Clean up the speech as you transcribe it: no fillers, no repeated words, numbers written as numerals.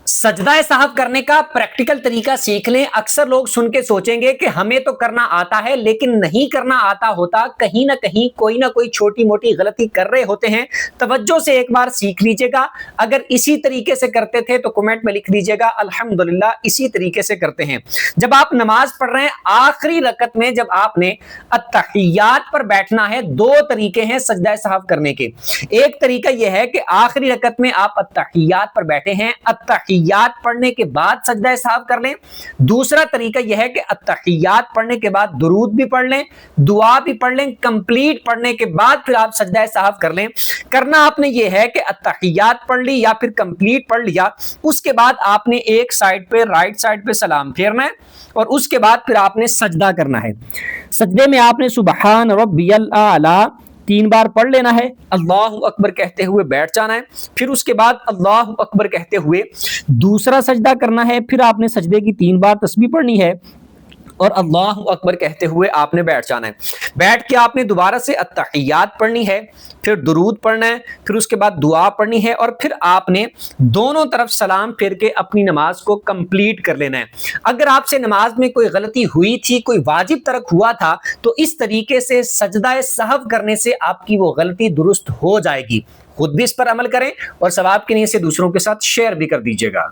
सजदा साहब करने का प्रैक्टिकल तरीका सीख लें। अक्सर लोग सुन के सोचेंगे कि हमें तो करना आता है, लेकिन नहीं करना आता होता, कहीं ना कोई छोटी मोटी गलती कर रहे होते हैं। तवज्जो से एक बार सीख लीजिएगा। अगर इसी तरीके से करते थे तो कमेंट में लिख दीजिएगा अल्हम्दुलिल्लाह इसी तरीके से करते हैं। जब आप नमाज पढ़ रहे हैं आखिरी रकत में, जब आपने अत्तहियात पर बैठना है, दो तरीके हैं सजदा साहब करने के। एक तरीका यह है कि आखिरी रकत में आप अत्तहियात पर बैठे हैं, अत्तहियात पढ़ने के बाद सजदा साहब कर लें। दूसरा तरीका यह है कि अत्तहियात पढ़ने के बाद दुरूद भी पढ़ लें, दुआ भी पढ़ लें, कंप्लीट पढ़ने के बाद फिर आप सजदा साहब कर लें। करना आपने यह है कि अत्तहियात पढ़ ली या फिर कंप्लीट पढ़ लिया, उसके बाद आपने एक साइड पे राइट साइड पे सलाम फेरना है और उसके बाद फिर आपने सजदा करना है। सजदे में आपने सुबहान रब्बियल आला 3 बार पढ़ लेना है, अल्लाहु अकबर कहते हुए बैठ जाना है, फिर उसके बाद अल्लाहु अकबर कहते हुए दूसरा सजदा करना है। फिर आपने सजदे की 3 बार तस्बीह पढ़नी है और अल्लाहु अकबर कहते हुए आपने बैठ जाना है। बैठ के आपने दोबारा से अत्तहियात पढ़नी है, फिर दुरूद पढ़ना है, फिर उसके बाद दुआ पढ़नी है और फिर आपने दोनों तरफ सलाम फेर के अपनी नमाज को कंप्लीट कर लेना है। अगर आपसे नमाज में कोई गलती हुई थी, कोई वाजिब तर्क हुआ था, तो इस तरीके से सजदा सहव करने से आपकी वो गलती दुरुस्त हो जाएगी। खुद भी इस पर अमल करें और सवाब की नीयत से दूसरों के साथ शेयर भी कर दीजिएगा।